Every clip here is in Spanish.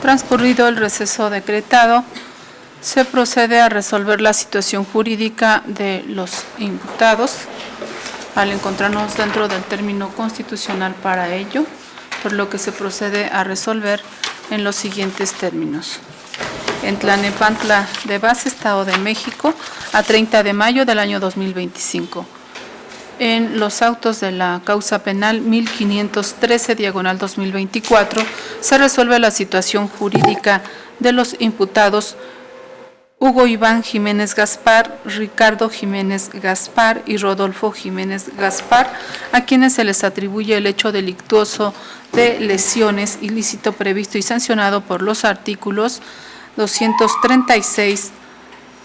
Transcurrido el receso decretado, se procede a resolver la situación jurídica de los imputados al encontrarnos dentro del término constitucional para ello, por lo que se procede a resolver en los siguientes términos. En Tlalnepantla de Base, Estado de México, a 30 de mayo del año 2025. En los autos de la causa penal 1513/2024 se resuelve la situación jurídica de los imputados Hugo Iván Jiménez Gaspar, Ricardo Jiménez Gaspar y Rodolfo Jiménez Gaspar, a quienes se les atribuye el hecho delictuoso de lesiones ilícito previsto y sancionado por los artículos 236,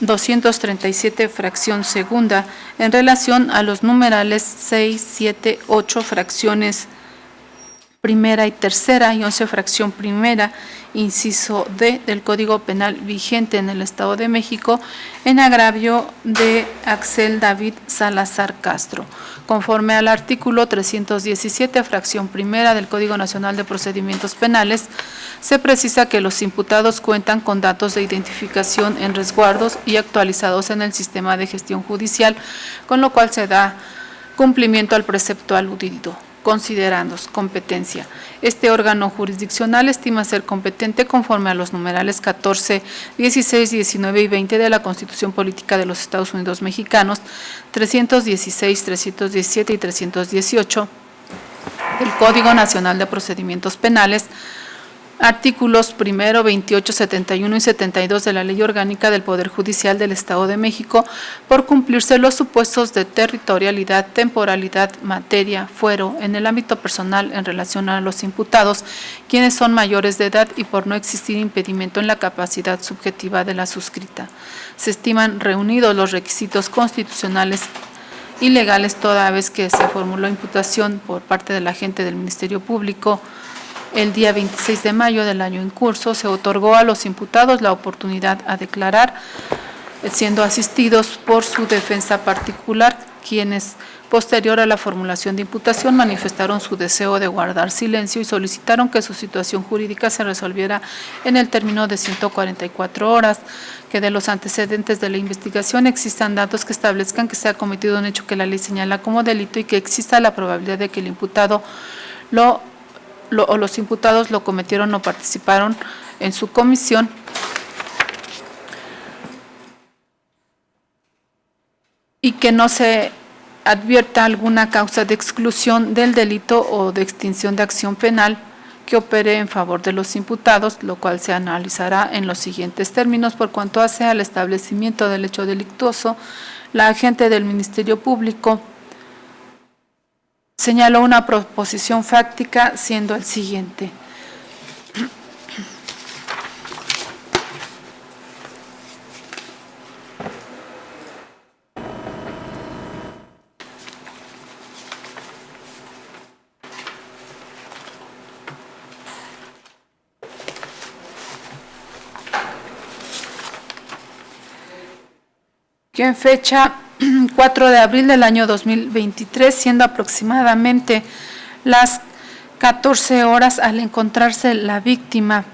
237, fracción segunda, en relación a los numerales 6, 7, 8, fracciones primera y tercera y 11, fracción primera, inciso D del Código Penal vigente en el Estado de México, en agravio de Axel David Salazar Castro, conforme al artículo 317, fracción primera del Código Nacional de Procedimientos Penales. Se precisa que los imputados cuentan con datos de identificación en resguardos y actualizados en el sistema de gestión judicial, con lo cual se da cumplimiento al precepto aludido. Considerando competencia. Este órgano jurisdiccional estima ser competente conforme a los numerales 14, 16, 19 y 20 de la Constitución Política de los Estados Unidos Mexicanos, 316, 317 y 318 del Código Nacional de Procedimientos Penales, artículos 1, 28, 71 y 72 de la Ley Orgánica del Poder Judicial del Estado de México, por cumplirse los supuestos de territorialidad, temporalidad, materia, fuero, en el ámbito personal en relación a los imputados, quienes son mayores de edad y por no existir impedimento en la capacidad subjetiva de la suscrita. Se estiman reunidos los requisitos constitucionales y legales toda vez que se formuló imputación por parte del agente del Ministerio Público. El día 26 de mayo del año en curso se otorgó a los imputados la oportunidad a declarar, siendo asistidos por su defensa particular, quienes, posterior a la formulación de imputación, manifestaron su deseo de guardar silencio y solicitaron que su situación jurídica se resolviera en el término de 144 horas, que de los antecedentes de la investigación existan datos que establezcan que se ha cometido un hecho que la ley señala como delito y que exista la probabilidad de que el imputado o los imputados lo cometieron o participaron en su comisión, y que no se advierta alguna causa de exclusión del delito o de extinción de acción penal que opere en favor de los imputados, lo cual se analizará en los siguientes términos. Por cuanto hace al establecimiento del hecho delictuoso, la agente del Ministerio Público señaló una proposición fáctica, siendo el siguiente. Que en fecha 4 de abril del año 2023, siendo aproximadamente las 14 horas, al encontrarse la víctima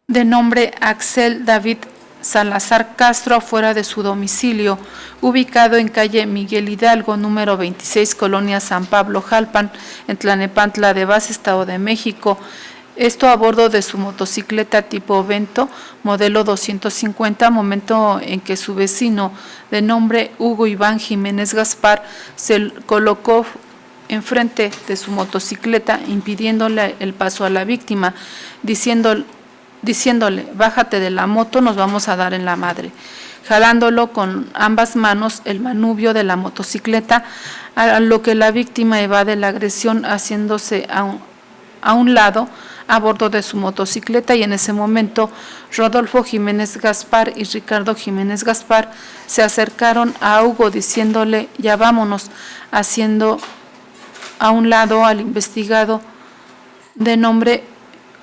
de nombre Axel David Salazar Castro afuera de su domicilio, ubicado en calle Miguel Hidalgo, número 26, Colonia San Pablo, Jalpan, en Tlalnepantla de Base, Estado de México. Esto a bordo de su motocicleta tipo Vento, modelo 250, momento en que su vecino de nombre Hugo Iván Jiménez Gaspar se colocó enfrente de su motocicleta, impidiéndole el paso a la víctima, diciéndole, bájate de la moto, nos vamos a dar en la madre, jalándolo con ambas manos el manubrio de la motocicleta, a lo que la víctima evade la agresión haciéndose a un lado a bordo de su motocicleta, y en ese momento Rodolfo Jiménez Gaspar y Ricardo Jiménez Gaspar se acercaron a Hugo diciéndole ya vámonos, haciendo a un lado al investigado de nombre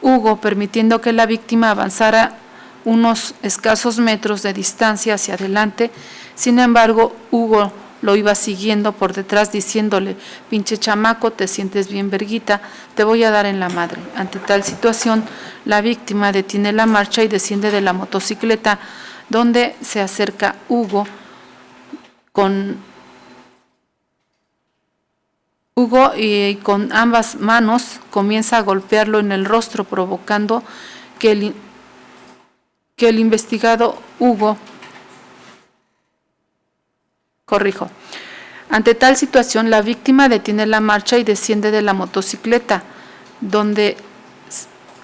Hugo, permitiendo que la víctima avanzara unos escasos metros de distancia hacia adelante. Sin embargo, Hugo lo iba siguiendo por detrás diciéndole: pinche chamaco, te sientes bien verguita, te voy a dar en la madre. Ante tal situación, la víctima detiene la marcha y desciende de la motocicleta, donde se acerca Hugo y con ambas manos comienza a golpearlo en el rostro, provocando que el investigado Hugo, Ante tal situación, la víctima detiene la marcha y desciende de la motocicleta, donde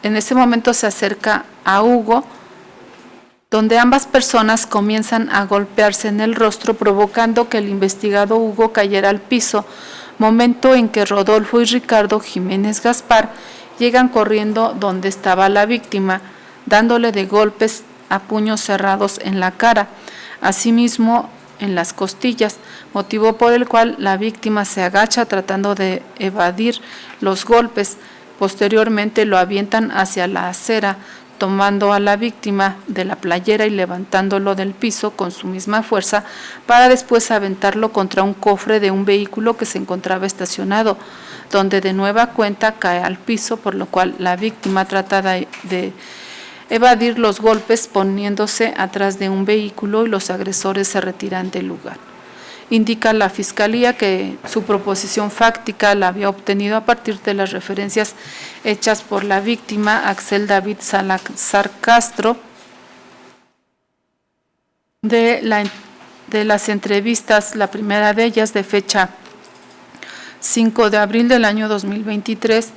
en ese momento se acerca a Hugo, donde ambas personas comienzan a golpearse en el rostro, provocando que el investigado Hugo cayera al piso, momento en que Rodolfo y Ricardo Jiménez Gaspar llegan corriendo donde estaba la víctima, dándole de golpes a puños cerrados en la cara, asimismo en las costillas, motivo por el cual la víctima se agacha tratando de evadir los golpes. Posteriormente lo avientan hacia la acera, tomando a la víctima de la playera y levantándolo del piso con su misma fuerza, para después aventarlo contra un cofre de un vehículo que se encontraba estacionado, donde de nueva cuenta cae al piso, por lo cual la víctima trata de evadir los golpes poniéndose atrás de un vehículo y los agresores se retiran del lugar. Indica la Fiscalía que su proposición fáctica la había obtenido a partir de las referencias hechas por la víctima Axel David Salazar Castro de las entrevistas, la primera de ellas de fecha 5 de abril del año 2023,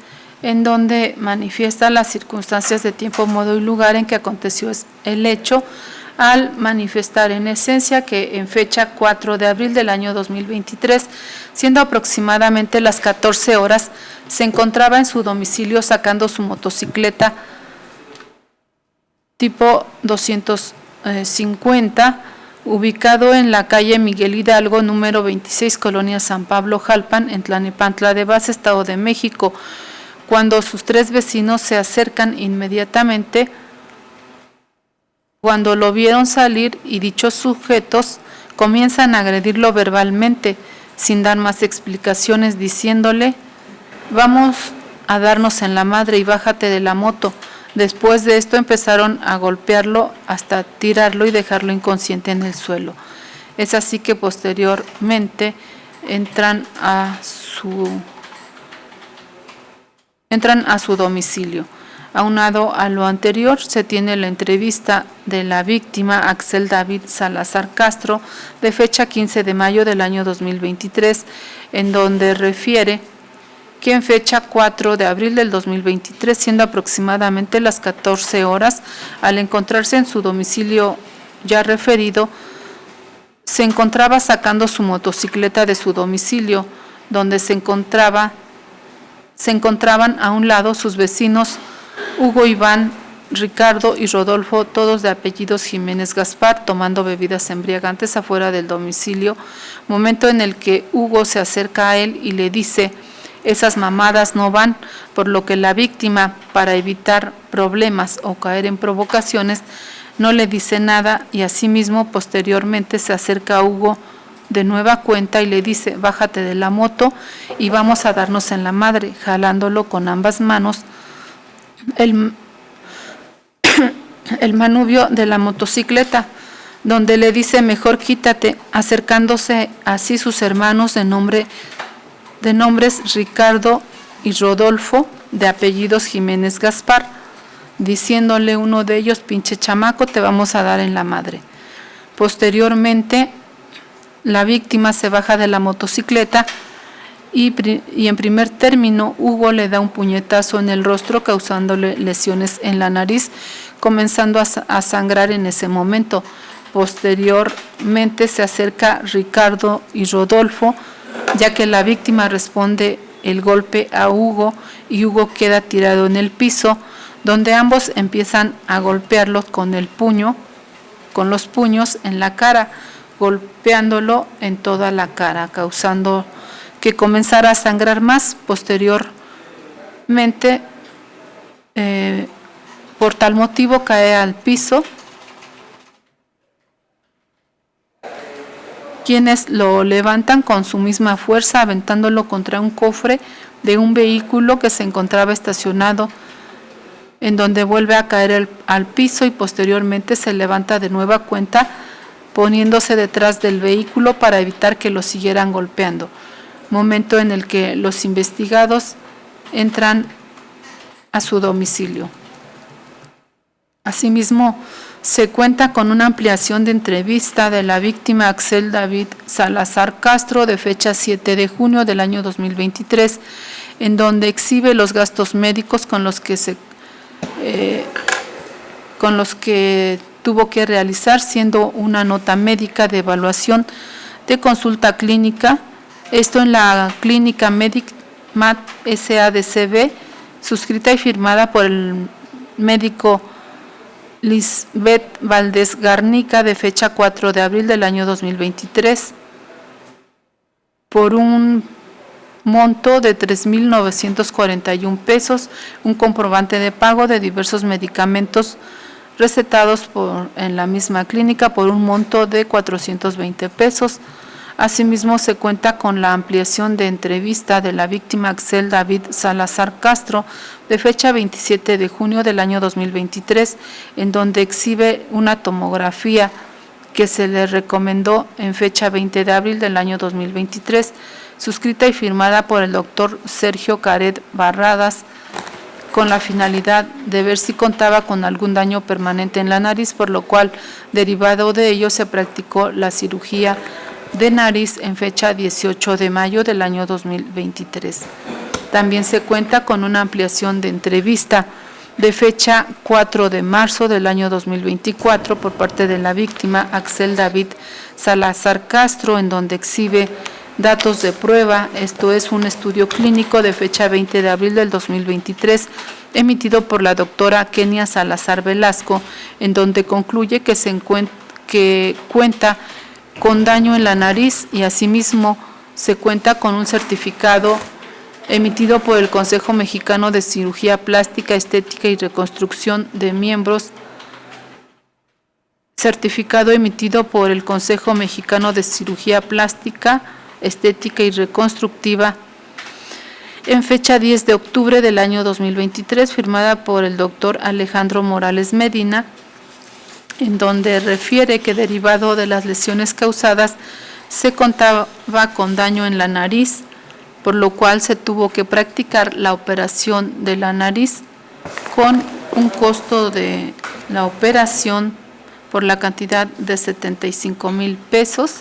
en donde manifiesta las circunstancias de tiempo, modo y lugar en que aconteció el hecho, al manifestar en esencia que en fecha 4 de abril del año 2023, siendo aproximadamente las 14 horas, se encontraba en su domicilio sacando su motocicleta tipo 250, ubicado en la calle Miguel Hidalgo, número 26, Colonia San Pablo, Jalpan, en Tlalnepantla de Baz, Estado de México, cuando sus tres vecinos se acercan inmediatamente. Cuando lo vieron salir y dichos sujetos comienzan a agredirlo verbalmente, sin dar más explicaciones, diciéndole: vamos a darnos en la madre y bájate de la moto. Después de esto empezaron a golpearlo hasta tirarlo y dejarlo inconsciente en el suelo. Es así que posteriormente entran a su domicilio. Aunado a lo anterior, se tiene la entrevista de la víctima Axel David Salazar Castro de fecha 15 de mayo del año 2023, en donde refiere que en fecha 4 de abril del 2023, siendo aproximadamente las 14 horas, al encontrarse en su domicilio ya referido, se encontraba sacando su motocicleta de su domicilio, donde se encontraban a un lado sus vecinos Hugo, Iván, Ricardo y Rodolfo, todos de apellidos Jiménez Gaspar, tomando bebidas embriagantes afuera del domicilio, momento en el que Hugo se acerca a él y le dice: esas mamadas no van, por lo que la víctima, para evitar problemas o caer en provocaciones, no le dice nada y asimismo posteriormente se acerca a Hugo de nueva cuenta y le dice: bájate de la moto y vamos a darnos en la madre, jalándolo con ambas manos el manubrio de la motocicleta, donde le dice: mejor quítate, acercándose así sus hermanos de nombres Ricardo y Rodolfo, de apellidos Jiménez Gaspar, diciéndole uno de ellos: pinche chamaco, te vamos a dar en la madre. Posteriormente, la víctima se baja de la motocicleta y en primer término Hugo le da un puñetazo en el rostro, causándole lesiones en la nariz, comenzando a sangrar en ese momento. Posteriormente se acerca Ricardo y Rodolfo, ya que la víctima responde el golpe a Hugo y Hugo queda tirado en el piso, donde ambos empiezan a golpearlo con los puños en la cara, golpeándolo en toda la cara, causando que comenzara a sangrar más. Posteriormente, por tal motivo, cae al piso quienes lo levantan con su misma fuerza, aventándolo contra un cofre de un vehículo que se encontraba estacionado, en donde vuelve a caer al piso y posteriormente se levanta de nueva cuenta, poniéndose detrás del vehículo para evitar que lo siguieran golpeando, momento en el que los investigados entran a su domicilio. Asimismo, se cuenta con una ampliación de entrevista de la víctima Axel David Salazar Castro de fecha 7 de junio del año 2023, en donde exhibe los gastos médicos con los que tuvo que realizar, siendo una nota médica de evaluación de consulta clínica, esto en la clínica MedicMat SADCB, suscrita y firmada por el médico Lisbeth Valdés Garnica de fecha 4 de abril del año 2023, por un monto de 3,941 pesos, un comprobante de pago de diversos medicamentos recetados en la misma clínica por un monto de 420 pesos. Asimismo, se cuenta con la ampliación de entrevista de la víctima Axel David Salazar Castro de fecha 27 de junio del año 2023, en donde exhibe una tomografía que se le recomendó en fecha 20 de abril del año 2023, suscrita y firmada por el doctor Sergio Caret Barradas, con la finalidad de ver si contaba con algún daño permanente en la nariz, por lo cual, derivado de ello, se practicó la cirugía de nariz en fecha 18 de mayo del año 2023. También se cuenta con una ampliación de entrevista de fecha 4 de marzo del año 2024 por parte de la víctima Axel David Salazar Castro, en donde exhibe datos de prueba, esto es un estudio clínico de fecha 20 de abril del 2023, emitido por la doctora Kenia Salazar Velasco, en donde concluye que cuenta con daño en la nariz y asimismo se cuenta con un certificado emitido por el Consejo Mexicano de Cirugía Plástica, Estética y Reconstrucción de Miembros, certificado emitido por el Consejo Mexicano de Cirugía Plástica, Estética y Reconstructiva en fecha 10 de octubre del año 2023, firmada por el doctor Alejandro Morales Medina, en donde refiere que derivado de las lesiones causadas se contaba con daño en la nariz, por lo cual se tuvo que practicar la operación de la nariz con un costo de la operación por la cantidad de 75,000 pesos.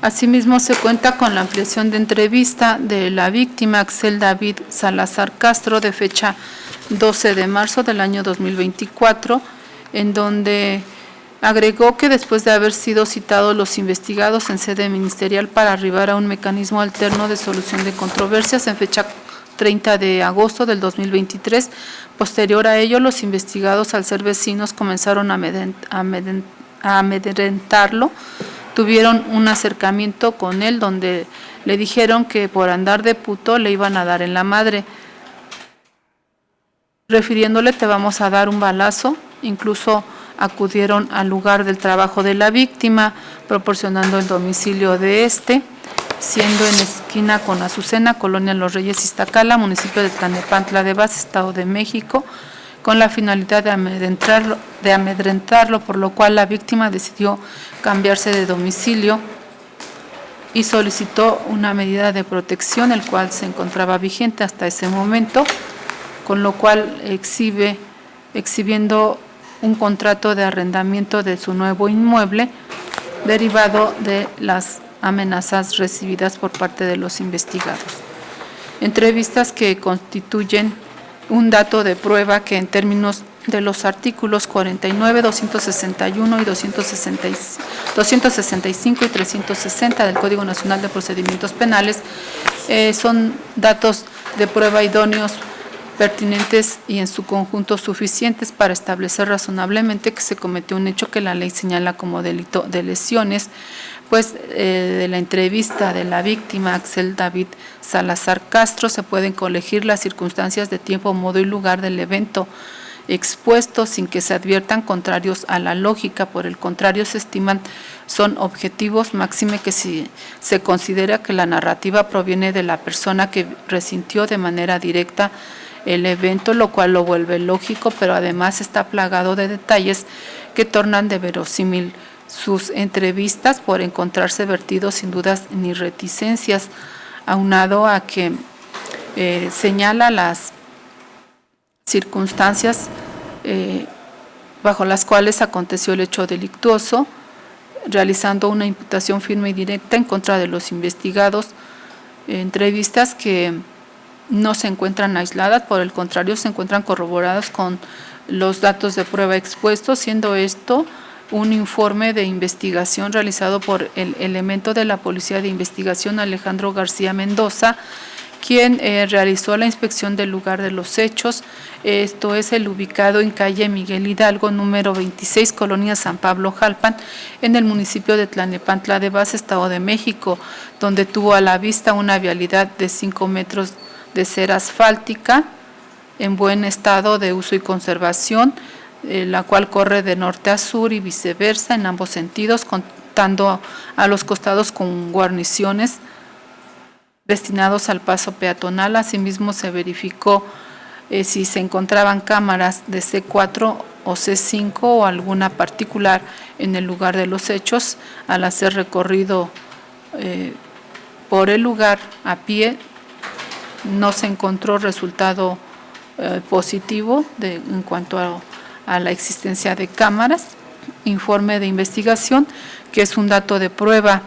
Asimismo, se cuenta con la ampliación de entrevista de la víctima Axel David Salazar Castro de fecha 12 de marzo del año 2024, en donde agregó que después de haber sido citados los investigados en sede ministerial para arribar a un mecanismo alterno de solución de controversias en fecha 30 de agosto del 2023, posterior a ello los investigados, al ser vecinos, comenzaron a amedrentarlo. Tuvieron un acercamiento con él donde le dijeron que por andar de puto le iban a dar en la madre, refiriéndole: te vamos a dar un balazo. Incluso acudieron al lugar del trabajo de la víctima, proporcionando el domicilio de este, siendo en esquina con Azucena, Colonia Los Reyes, Iztacala, municipio de Tlalnepantla de Baz, Estado de México, con la finalidad de amedrentarlo, por lo cual la víctima decidió cambiarse de domicilio y solicitó una medida de protección, el cual se encontraba vigente hasta ese momento, con lo cual exhibiendo un contrato de arrendamiento de su nuevo inmueble, derivado de las amenazas recibidas por parte de los investigados. Entrevistas que constituyen un dato de prueba que, en términos de los artículos 49, 261 y 265 y 360 del Código Nacional de Procedimientos Penales, son datos de prueba idóneos, pertinentes y en su conjunto suficientes para establecer razonablemente que se cometió un hecho que la ley señala como delito de lesiones, pues de la entrevista de la víctima Axel David Salazar Castro se pueden colegir las circunstancias de tiempo, modo y lugar del evento expuestos sin que se adviertan contrarios a la lógica. Por el contrario, se estiman son objetivos, máxime que si se considera que la narrativa proviene de la persona que resintió de manera directa el evento, lo cual lo vuelve lógico, pero además está plagado de detalles que tornan de verosímil sus entrevistas por encontrarse vertidos sin dudas ni reticencias, aunado a que señala las circunstancias bajo las cuales aconteció el hecho delictuoso, realizando una imputación firme y directa en contra de los investigados, entrevistas que no se encuentran aisladas, por el contrario se encuentran corroboradas con los datos de prueba expuestos, siendo esto un informe de investigación realizado por el elemento de la Policía de Investigación Alejandro García Mendoza, quien realizó la inspección del lugar de los hechos. Esto es el ubicado en calle Miguel Hidalgo, número 26, Colonia San Pablo, Jalpan, en el municipio de Tlalnepantla de Base, Estado de México, donde tuvo a la vista una vialidad de 5 metros de cera asfáltica en buen estado de uso y conservación, la cual corre de norte a sur y viceversa en ambos sentidos, contando a los costados con guarniciones destinados al paso peatonal. Asimismo, se verificó si se encontraban cámaras de C4 o C5 o alguna particular en el lugar de los hechos. Al hacer recorrido por el lugar a pie, no se encontró resultado positivo en cuanto a la existencia de cámaras. Informe de investigación, que es un dato de prueba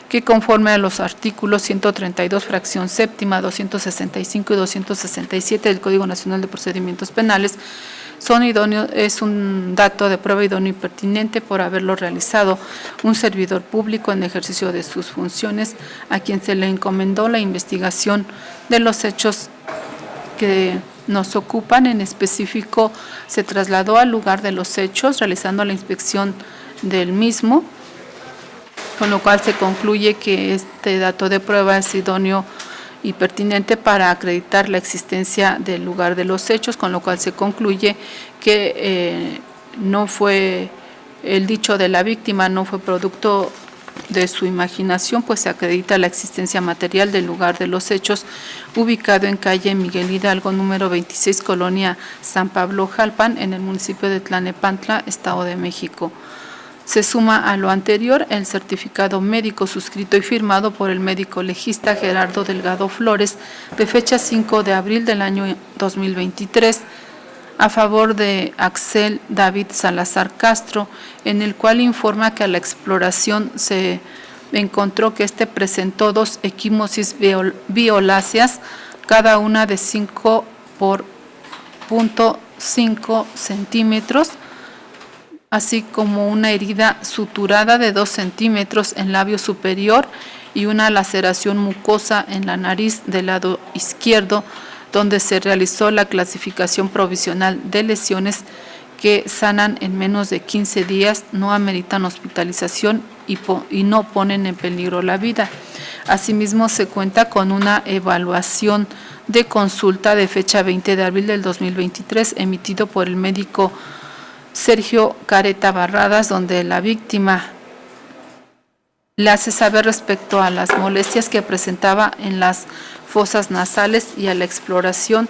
que conforme a los artículos 132, fracción séptima, 265 y 267 del Código Nacional de Procedimientos Penales, son idóneos, es un dato de prueba idóneo y pertinente por haberlo realizado un servidor público en ejercicio de sus funciones, a quien se le encomendó la investigación de los hechos que nos ocupan. En específico, se trasladó al lugar de los hechos, realizando la inspección del mismo, con lo cual se concluye que este dato de prueba es idóneo y pertinente para acreditar la existencia del lugar de los hechos, con lo cual se concluye que no fue el dicho de la víctima, no fue producto de su imaginación, pues se acredita la existencia material del lugar de los hechos, ubicado en calle Miguel Hidalgo, número 26, Colonia San Pablo, Jalpan, en el municipio de Tlalnepantla, Estado de México. Se suma a lo anterior el certificado médico suscrito y firmado por el médico legista Gerardo Delgado Flores, de fecha 5 de abril del año 2023, a favor de Axel David Salazar Castro, en el cual informa que a la exploración se encontró que este presentó 2 equimosis violáceas, cada una de 5 por 0.5 centímetros, así como una herida suturada de 2 centímetros en labio superior y una laceración mucosa en la nariz del lado izquierdo, donde se realizó la clasificación provisional de lesiones que sanan en menos de 15 días, no ameritan hospitalización y no ponen en peligro la vida. Asimismo, se cuenta con una evaluación de consulta de fecha 20 de abril del 2023, emitido por el médico Sergio Careta Barradas, donde la víctima le hace saber respecto a las molestias que presentaba en las fosas nasales, y a la exploración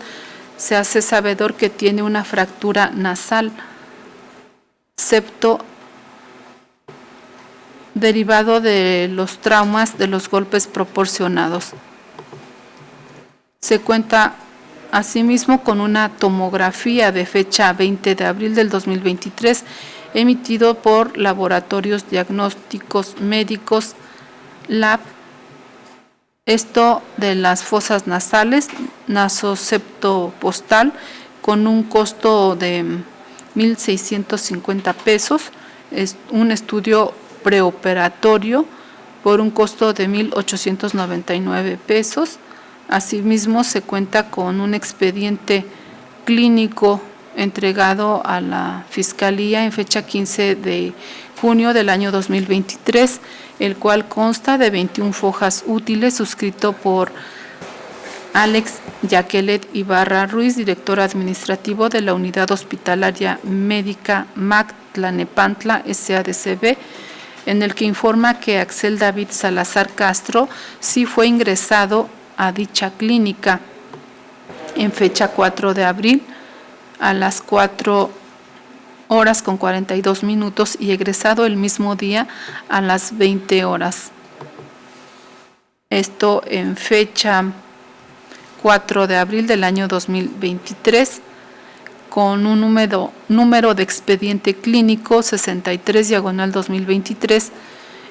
se hace sabedor que tiene una fractura nasal septo derivado de los traumas de los golpes proporcionados. Se cuenta asimismo con una tomografía de fecha 20 de abril del 2023, emitido por Laboratorios Diagnósticos Médicos LAB, esto de las fosas nasales, nasoseptopostal, con un costo de 1,650 pesos, es un estudio preoperatorio por un costo de 1,899 pesos. Asimismo, se cuenta con un expediente clínico entregado a la Fiscalía en fecha 15 de junio del año 2023, el cual consta de 21 fojas útiles, suscrito por Alex Yaquelet Ibarra Ruiz, director administrativo de la Unidad Hospitalaria Médica MAC Tlanepantla SADCB, en el que informa que Axel David Salazar Castro sí fue ingresado a dicha clínica en fecha 4 de abril a las 4:42 y egresado el mismo día a las 20 horas. Esto en fecha 4 de abril del año 2023, con un número de expediente clínico 63/2023,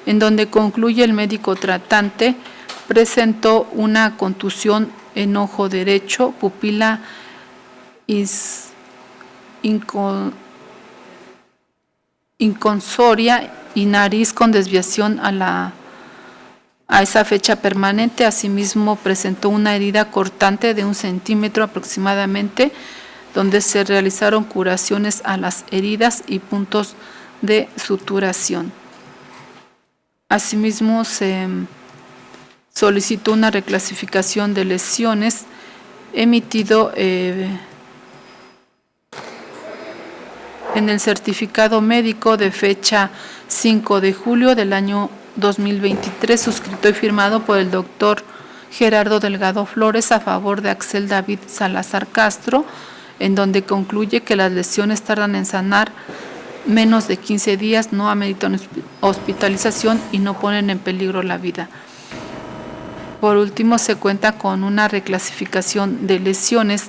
en donde concluye el médico tratante presentó una contusión en ojo derecho, pupila inconsoria y nariz con desviación a esa fecha permanente. Asimismo, presentó una herida cortante de 1 centímetro aproximadamente, donde se realizaron curaciones a las heridas y puntos de suturación. Asimismo, se solicitó una reclasificación de lesiones emitido en el certificado médico de fecha 5 de julio del año 2023, suscrito y firmado por el doctor Gerardo Delgado Flores a favor de Axel David Salazar Castro, en donde concluye que las lesiones tardan en sanar menos de 15 días, no ameritan hospitalización y no ponen en peligro la vida. Por último, se cuenta con una reclasificación de lesiones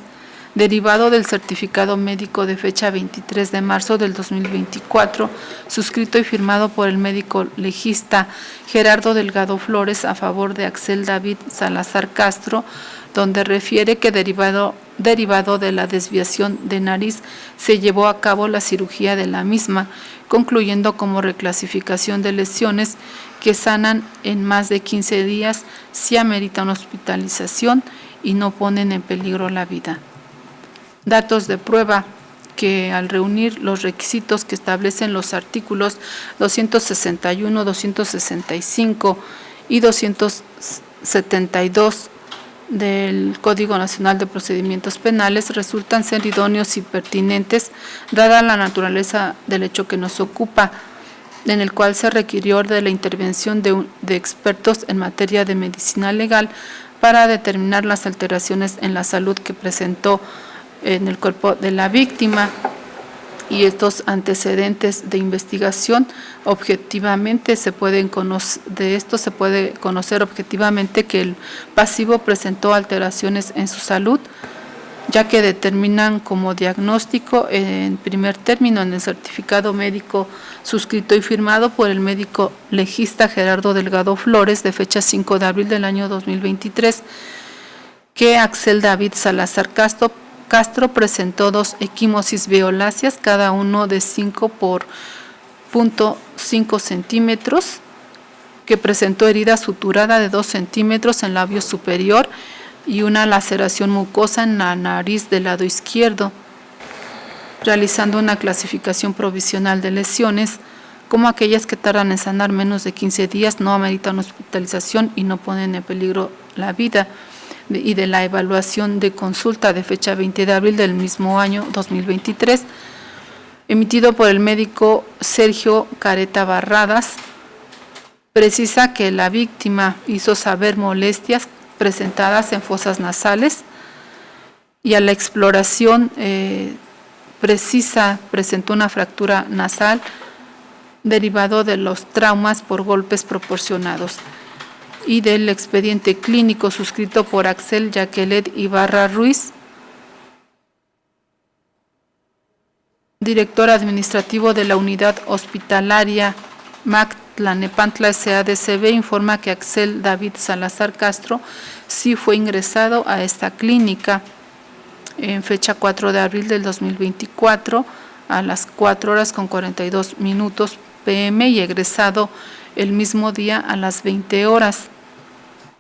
derivado del certificado médico de fecha 23 de marzo del 2024, suscrito y firmado por el médico legista Gerardo Delgado Flores a favor de Axel David Salazar Castro, donde refiere que derivado de la desviación de nariz se llevó a cabo la cirugía de la misma, concluyendo como reclasificación de lesiones que sanan en más de 15 días, si ameritan hospitalización y no ponen en peligro la vida. Datos de prueba que, al reunir los requisitos que establecen los artículos 261, 265 y 272 del Código Nacional de Procedimientos Penales, resultan ser idóneos y pertinentes, dada la naturaleza del hecho que nos ocupa, en el cual se requirió de la intervención de expertos en materia de medicina legal para determinar las alteraciones en la salud que presentó en el cuerpo de la víctima, y estos antecedentes de investigación objetivamente se puede conocer objetivamente que el pasivo presentó alteraciones en su salud, ya que determinan como diagnóstico en primer término en el certificado médico suscrito y firmado por el médico legista Gerardo Delgado Flores de fecha 5 de abril del año 2023, que Axel David Salazar Castro presentó 2 equimosis violáceas, cada uno de 5 por 0.5 centímetros, que presentó herida suturada de 2 centímetros en labio superior y una laceración mucosa en la nariz del lado izquierdo, realizando una clasificación provisional de lesiones como aquellas que tardan en sanar menos de 15 días, no ameritan hospitalización y no ponen en peligro la vida, y de la evaluación de consulta de fecha 20 de abril del mismo año 2023, emitido por el médico Sergio Careta Barradas, precisa que la víctima hizo saber molestias presentadas en fosas nasales, y a la exploración presentó una fractura nasal derivado de los traumas por golpes proporcionados, y del expediente clínico suscrito por Axel Yaquelet Ibarra Ruiz, director administrativo de la Unidad Hospitalaria MAC Tlanepantla SADCB, informa que Axel David Salazar Castro sí fue ingresado a esta clínica en fecha 4 de abril del 2024 a las 4:42 p.m. y egresado el mismo día a las 20 horas,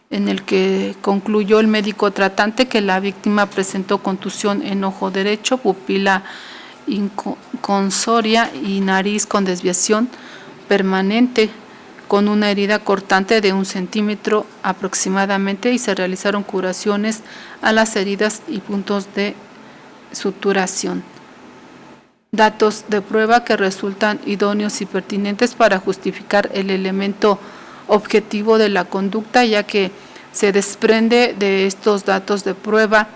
en el que concluyó el médico tratante que la víctima presentó contusión en ojo derecho, pupila inconsoria y nariz con desviación, permanente con una herida cortante de 1 centímetro aproximadamente y se realizaron curaciones a las heridas y puntos de suturación. Datos de prueba que resultan idóneos y pertinentes para justificar el elemento objetivo de la conducta, ya que se desprende de estos datos de prueba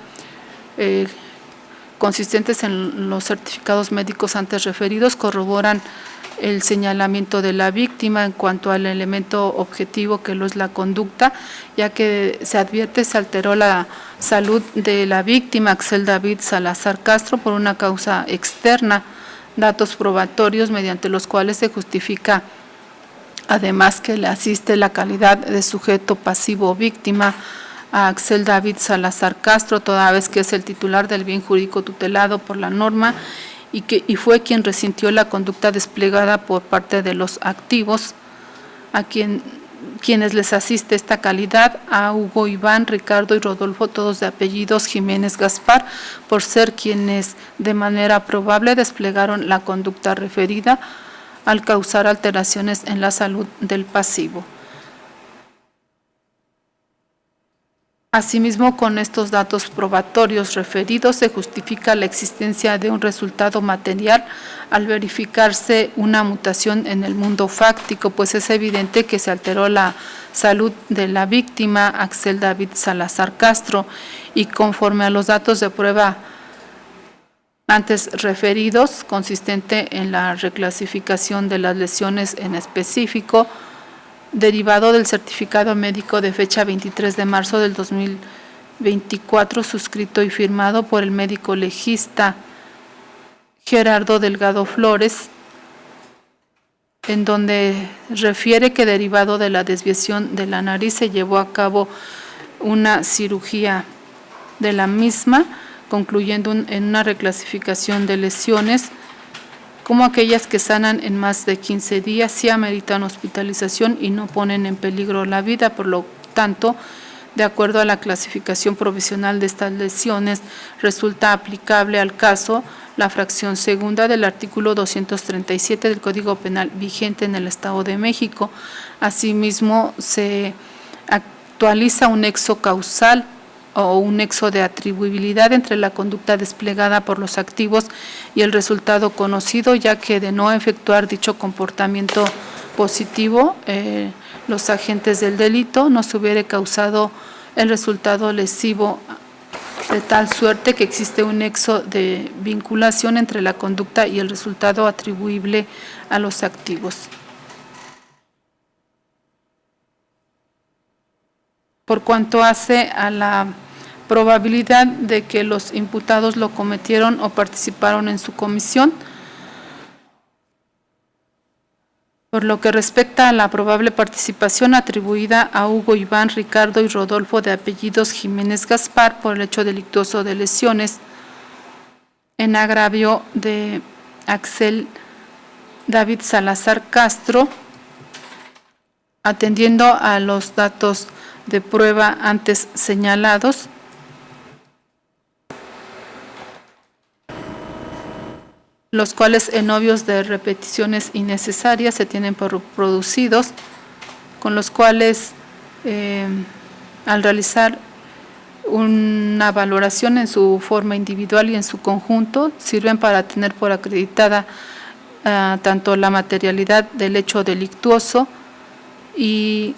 consistentes en los certificados médicos antes referidos, corroboran el señalamiento de la víctima en cuanto al elemento objetivo que lo es la conducta, ya que se advierte se alteró la salud de la víctima Axel David Salazar Castro por una causa externa, datos probatorios mediante los cuales se justifica además que le asiste la calidad de sujeto pasivo víctima a Axel David Salazar Castro, toda vez que es el titular del bien jurídico tutelado por la norma y fue quien resintió la conducta desplegada por parte de los activos, a quienes les asiste esta calidad, a Hugo, Iván, Ricardo y Rodolfo, todos de apellidos Jiménez Gaspar, por ser quienes de manera probable desplegaron la conducta referida al causar alteraciones en la salud del pasivo. Asimismo, con estos datos probatorios referidos se justifica la existencia de un resultado material al verificarse una mutación en el mundo fáctico, pues es evidente que se alteró la salud de la víctima Axel David Salazar Castro y conforme a los datos de prueba antes referidos, consistente en la reclasificación de las lesiones en específico, derivado del certificado médico de fecha 23 de marzo del 2024, suscrito y firmado por el médico legista Gerardo Delgado Flores, en donde refiere que derivado de la desviación de la nariz se llevó a cabo una cirugía de la misma, concluyendo en una reclasificación de lesiones como aquellas que sanan en más de 15 días, sí ameritan hospitalización y no ponen en peligro la vida. Por lo tanto, de acuerdo a la clasificación provisional de estas lesiones, resulta aplicable al caso la fracción segunda del artículo 237 del Código Penal vigente en el Estado de México. Asimismo, se actualiza un nexo causal o un nexo de atribuibilidad entre la conducta desplegada por los activos y el resultado conocido, ya que de no efectuar dicho comportamiento positivo, los agentes del delito no se hubiera causado el resultado lesivo, de tal suerte que existe un nexo de vinculación entre la conducta y el resultado atribuible a los activos. Por cuanto hace a la probabilidad de que los imputados lo cometieron o participaron en su comisión, por lo que respecta a la probable participación atribuida a Hugo, Iván, Ricardo y Rodolfo de apellidos Jiménez Gaspar por el hecho delictuoso de lesiones en agravio de Axel David Salazar Castro, atendiendo a los datos de prueba antes señalados, los cuales en obvios de repeticiones innecesarias se tienen por producidos, con los cuales al realizar una valoración en su forma individual y en su conjunto, sirven para tener por acreditada tanto la materialidad del hecho delictuoso y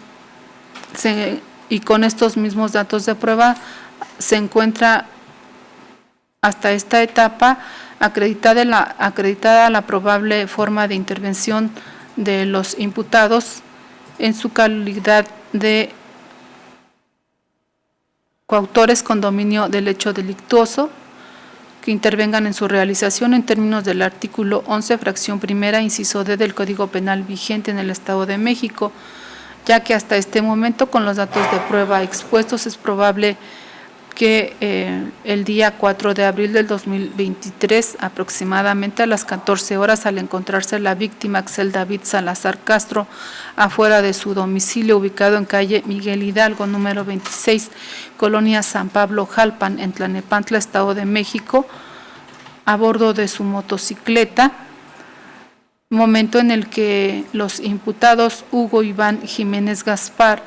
con estos mismos datos de prueba se encuentra hasta esta etapa acreditada la probable forma de intervención de los imputados en su calidad de coautores con dominio del hecho delictuoso, que intervengan en su realización en términos del artículo 11, fracción primera, inciso D del Código Penal vigente en el Estado de México, ya que hasta este momento, con los datos de prueba expuestos, es probable que el día 4 de abril del 2023, aproximadamente a las 14 horas, al encontrarse la víctima Axel David Salazar Castro afuera de su domicilio, ubicado en calle Miguel Hidalgo, número 26, Colonia San Pablo, Jalpan, en Tlalnepantla, Estado de México, a bordo de su motocicleta, momento en el que los imputados Hugo Iván Jiménez Gaspar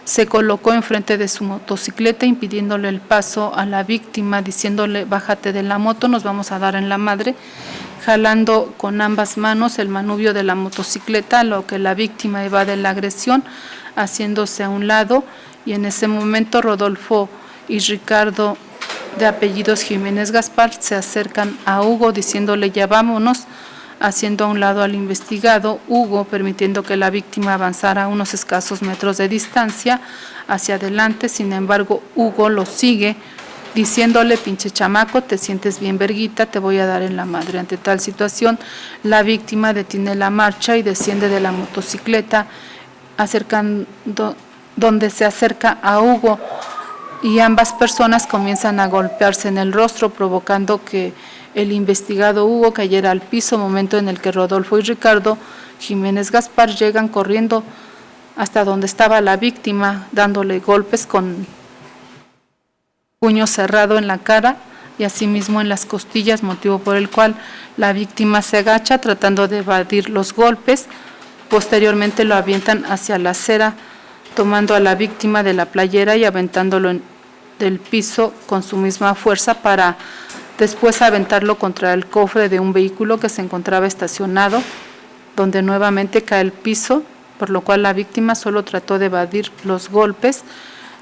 se colocó enfrente de su motocicleta impidiéndole el paso a la víctima, diciéndole bájate de la moto, nos vamos a dar en la madre, jalando con ambas manos el manubrio de la motocicleta, a lo que la víctima evade la agresión, haciéndose a un lado, y en ese momento Rodolfo y Ricardo, de apellidos Jiménez Gaspar, se acercan a Hugo diciéndole ya vámonos, haciendo a un lado al investigado. Hugo, permitiendo que la víctima avanzara a unos escasos metros de distancia hacia adelante. Sin embargo, Hugo lo sigue diciéndole pinche chamaco, te sientes bien verguita, te voy a dar en la madre. Ante tal situación, la víctima detiene la marcha y desciende de la motocicleta, donde se acerca a Hugo, y ambas personas comienzan a golpearse en el rostro, provocando que el investigado Hugo cayera al piso, momento en el que Rodolfo y Ricardo Jiménez Gaspar llegan corriendo hasta donde estaba la víctima, dándole golpes con puño cerrado en la cara y asimismo en las costillas, motivo por el cual la víctima se agacha tratando de evadir los golpes. Posteriormente lo avientan hacia la acera, tomando a la víctima de la playera y aventándolo del piso con su misma fuerza para después aventarlo contra el cofre de un vehículo que se encontraba estacionado, donde nuevamente cae al piso, por lo cual la víctima solo trató de evadir los golpes,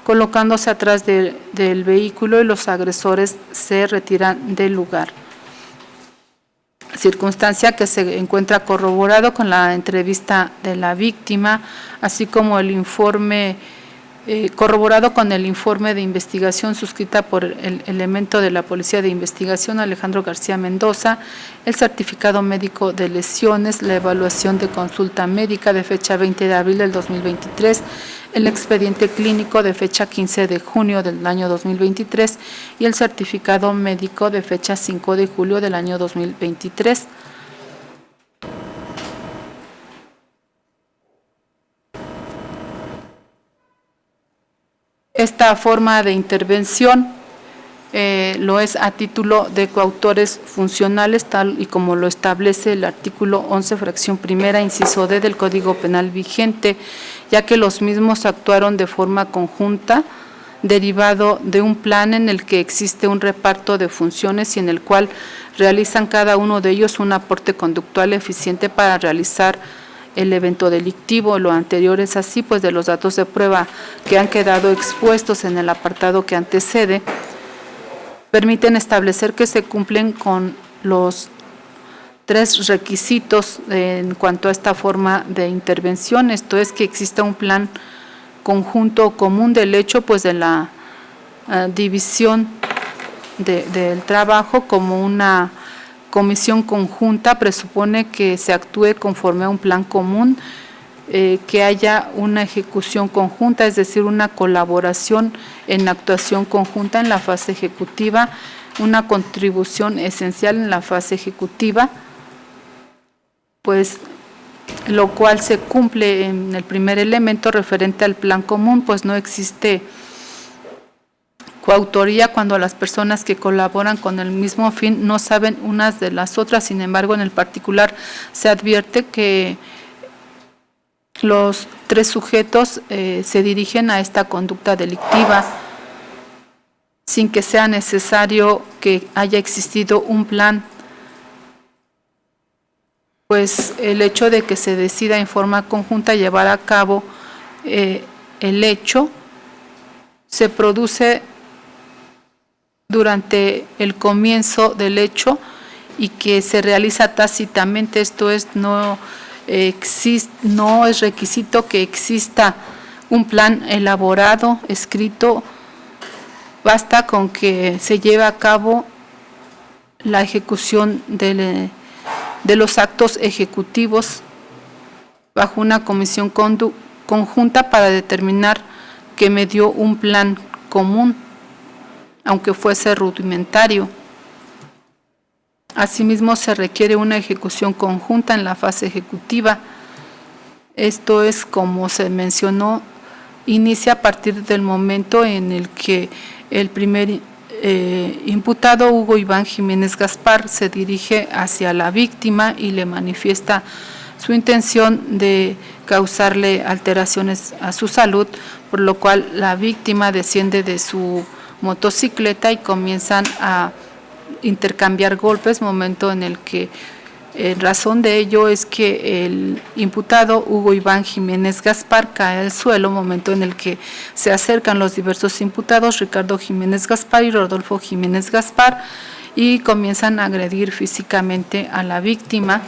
colocándose atrás del vehículo, y los agresores se retiran del lugar. Circunstancia que se encuentra corroborado con la entrevista de la víctima, así como el informe corroborado con el informe de investigación suscrita por el elemento de la Policía de Investigación Alejandro García Mendoza, el certificado médico de lesiones, la evaluación de consulta médica de fecha 20 de abril del 2023, el expediente clínico de fecha 15 de junio del año 2023 y el certificado médico de fecha 5 de julio del año 2023. Esta forma de intervención lo es a título de coautores funcionales, tal y como lo establece el artículo 11, fracción primera, inciso D del Código Penal vigente, ya que los mismos actuaron de forma conjunta, derivado de un plan en el que existe un reparto de funciones y en el cual realizan cada uno de ellos un aporte conductual eficiente para realizar el evento delictivo. Lo anterior es así, pues de los datos de prueba que han quedado expuestos en el apartado que antecede, permiten establecer que se cumplen con los 3 requisitos en cuanto a esta forma de intervención. Esto es que exista un plan conjunto común del hecho, pues de la división del trabajo como una comisión conjunta presupone que se actúe conforme a un plan común, que haya una ejecución conjunta, es decir, una colaboración en actuación conjunta en la fase ejecutiva, una contribución esencial en la fase ejecutiva, pues lo cual se cumple en el primer elemento referente al plan común, pues no existe coautoría cuando las personas que colaboran con el mismo fin no saben unas de las otras. Sin embargo, en el particular se advierte que los 3 sujetos se dirigen a esta conducta delictiva sin que sea necesario que haya existido un plan, pues el hecho de que se decida en forma conjunta llevar a cabo el hecho se produce durante el comienzo del hecho y que se realiza tácitamente. Esto es, no es requisito que exista un plan elaborado, escrito, basta con que se lleve a cabo la ejecución de los actos ejecutivos bajo una comisión conjunta para determinar que medió un plan común, aunque fuese rudimentario. Asimismo, se requiere una ejecución conjunta en la fase ejecutiva. Esto es, como se mencionó, inicia a partir del momento en el que el primer imputado Hugo Iván Jiménez Gaspar se dirige hacia la víctima y le manifiesta su intención de causarle alteraciones a su salud, por lo cual la víctima desciende de su motocicleta y comienzan a intercambiar golpes, momento en el que razón de ello es que el imputado Hugo Iván Jiménez Gaspar cae al suelo, momento en el que se acercan los diversos imputados, Ricardo Jiménez Gaspar y Rodolfo Jiménez Gaspar, y comienzan a agredir físicamente a la víctima,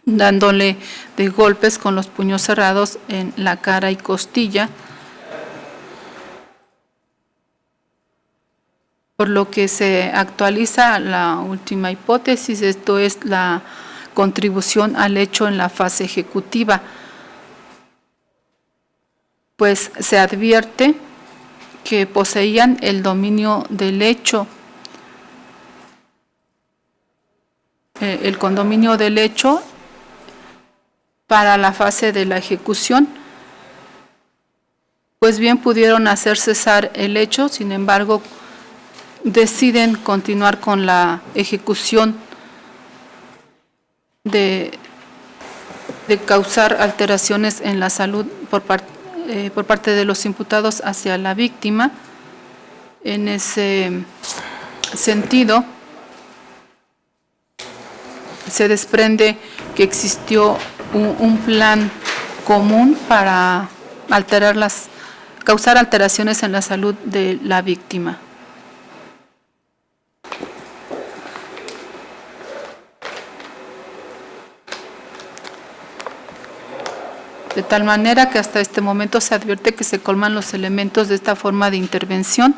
dándole de golpes con los puños cerrados en la cara y costilla, por lo que se actualiza la última hipótesis, esto es la contribución al hecho en la fase ejecutiva, pues se advierte que poseían el dominio del hecho, el condominio del hecho para la fase de la ejecución, pues bien pudieron hacer cesar el hecho, sin embargo, deciden continuar con la ejecución de causar alteraciones en la salud por parte de los imputados hacia la víctima. En ese sentido, se desprende que existió un plan común para causar alteraciones en la salud de la víctima. De tal manera que hasta este momento se advierte que se colman los elementos de esta forma de intervención,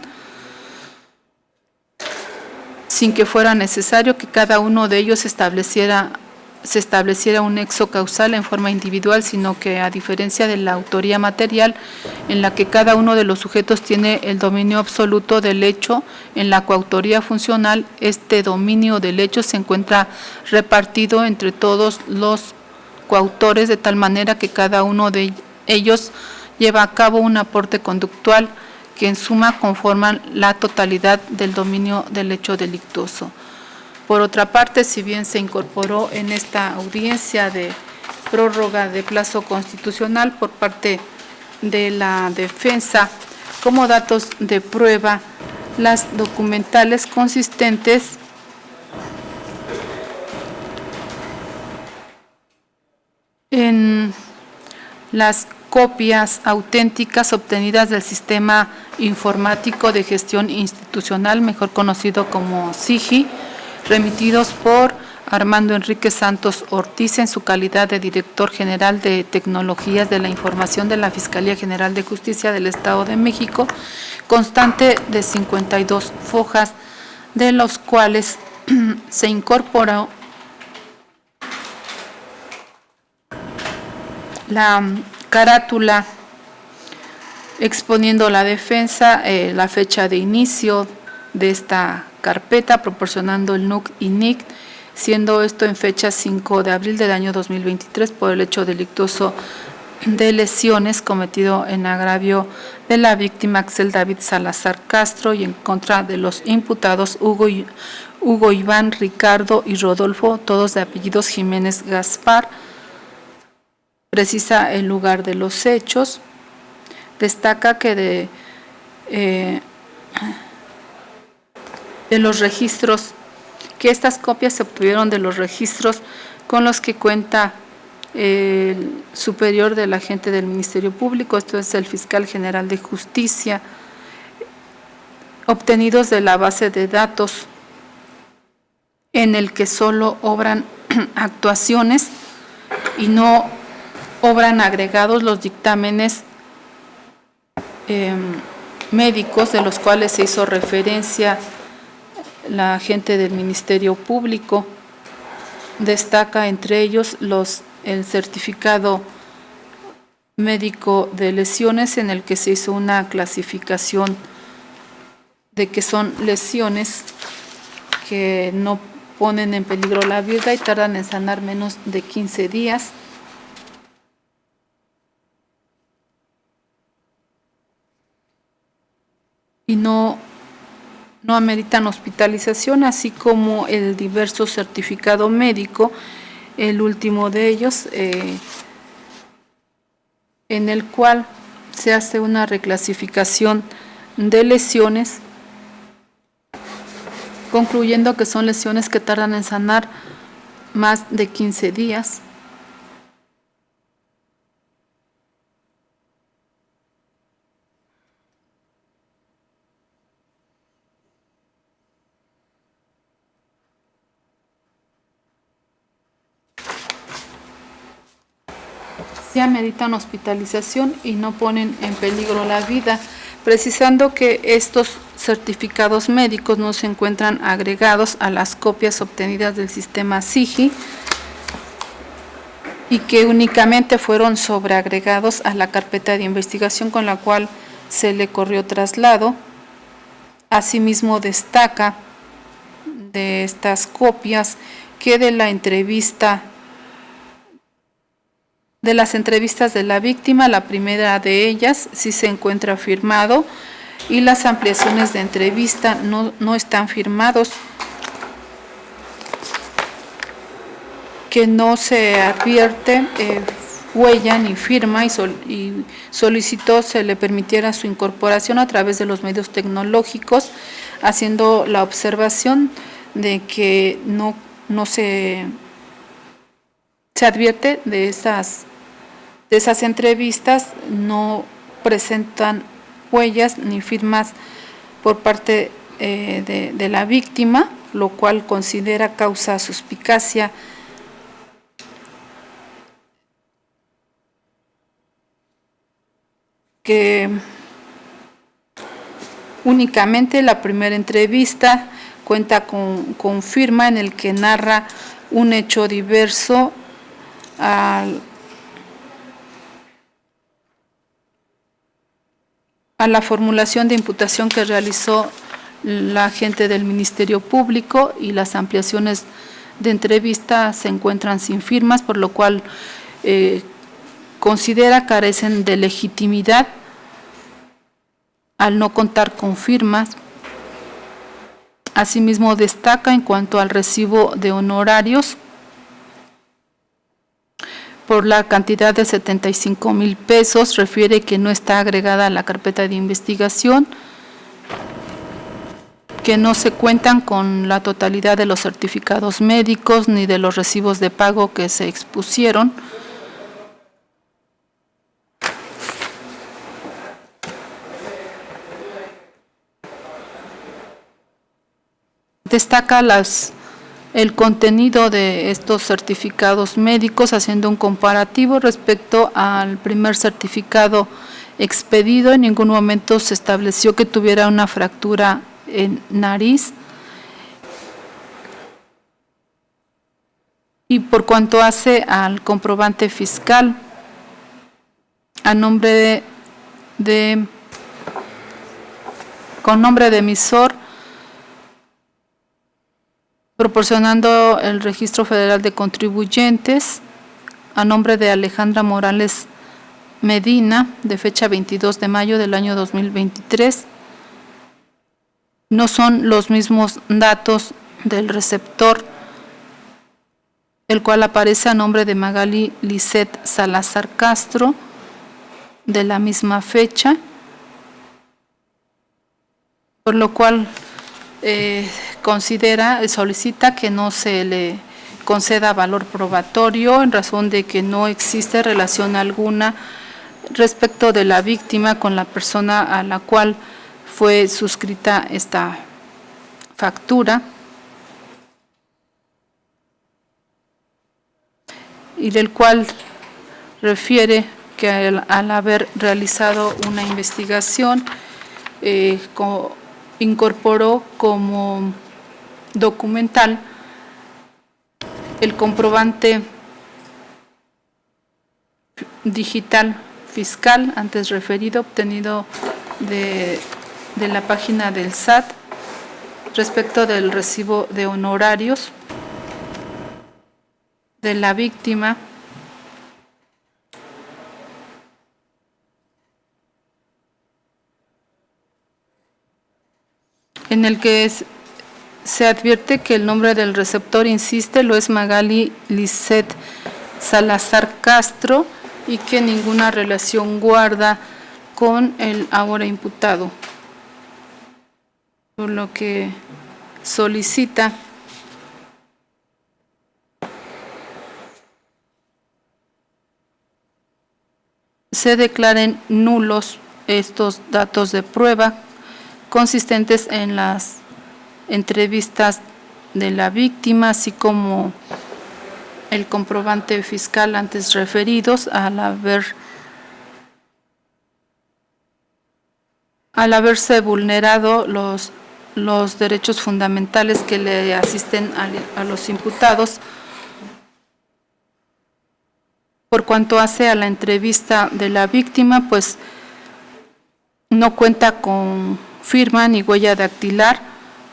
sin que fuera necesario que cada uno de ellos se estableciera un nexo causal en forma individual, sino que a diferencia de la autoría material, en la que cada uno de los sujetos tiene el dominio absoluto del hecho, en la coautoría funcional, este dominio del hecho se encuentra repartido entre todos los coautores, de tal manera que cada uno de ellos lleva a cabo un aporte conductual que en suma conforman la totalidad del dominio del hecho delictuoso. Por otra parte, si bien se incorporó en esta audiencia de prórroga de plazo constitucional por parte de la defensa como datos de prueba las documentales consistentes en las copias auténticas obtenidas del Sistema Informático de Gestión Institucional, mejor conocido como SIGI, remitidos por Armando Enrique Santos Ortiz en su calidad de Director General de Tecnologías de la Información de la Fiscalía General de Justicia del Estado de México, constante de 52 fojas, de los cuales se incorporó la carátula exponiendo la defensa, la fecha de inicio de esta carpeta, proporcionando el NUC y NIC, siendo esto en fecha 5 de abril del año 2023 por el hecho delictuoso de lesiones cometido en agravio de la víctima Axel David Salazar Castro y en contra de los imputados Hugo Iván, Ricardo y Rodolfo, todos de apellidos Jiménez Gaspar. Precisa el lugar de los hechos. Destaca que de los registros, que estas copias se obtuvieron de los registros con los que cuenta el superior del agente del Ministerio Público, esto es el Fiscal General de Justicia, obtenidos de la base de datos en el que solo obran actuaciones y no obran agregados los dictámenes médicos de los cuales se hizo referencia la agente del Ministerio Público. Destaca entre ellos el certificado médico de lesiones en el que se hizo una clasificación de que son lesiones que no ponen en peligro la vida y tardan en sanar menos de 15 días. Y no no ameritan hospitalización, así como el diverso certificado médico, el último de ellos, en el cual se hace una reclasificación de lesiones, concluyendo que son lesiones que tardan en sanar más de 15 días. Se ameritan hospitalización y no ponen en peligro la vida, precisando que estos certificados médicos no se encuentran agregados a las copias obtenidas del sistema SIGI y que únicamente fueron sobreagregados a la carpeta de investigación con la cual se le corrió traslado. Asimismo, destaca de estas copias que de las entrevistas de la víctima, la primera de ellas sí se encuentra firmado y las ampliaciones de entrevista no están firmados, que no se advierte huella ni firma y solicitó se le permitiera su incorporación a través de los medios tecnológicos, haciendo la observación de que no se advierte de esas entrevistas, no presentan huellas ni firmas por parte de la víctima, lo cual considera causa suspicacia que únicamente la primera entrevista cuenta con firma en el que narra un hecho diverso a la formulación de imputación que realizó la agente del Ministerio Público, y las ampliaciones de entrevista se encuentran sin firmas, por lo cual considera carecen de legitimidad al no contar con firmas. Asimismo, destaca en cuanto al recibo de honorarios por la cantidad de 75,000 pesos, refiere que no está agregada a la carpeta de investigación, que no se cuentan con la totalidad de los certificados médicos ni de los recibos de pago que se expusieron. Destaca el contenido de estos certificados médicos, haciendo un comparativo respecto al primer certificado expedido. En ningún momento se estableció que tuviera una fractura en nariz. Y por cuanto hace al comprobante fiscal, a nombre con nombre de emisor, proporcionando el Registro Federal de Contribuyentes a nombre de Alejandra Morales Medina, de fecha 22 de mayo del año 2023. No son los mismos datos del receptor, el cual aparece a nombre de Magali Lisset Salazar Castro, de la misma fecha, por lo cual solicita que no se le conceda valor probatorio en razón de que no existe relación alguna respecto de la víctima con la persona a la cual fue suscrita esta factura, y del cual refiere que al haber realizado una investigación incorporó como documental el comprobante digital fiscal antes referido, obtenido de la página del SAT respecto del recibo de honorarios de la víctima, en el que se advierte que el nombre del receptor, insiste, lo es Magali Lisset Salazar Castro y que ninguna relación guarda con el ahora imputado, por lo que solicita se declaren nulos estos datos de prueba consistentes en las entrevistas de la víctima, así como el comprobante fiscal antes referidos, al haberse vulnerado los derechos fundamentales que le asisten a los imputados. Por cuanto hace a la entrevista de la víctima, pues no cuenta con firma ni huella dactilar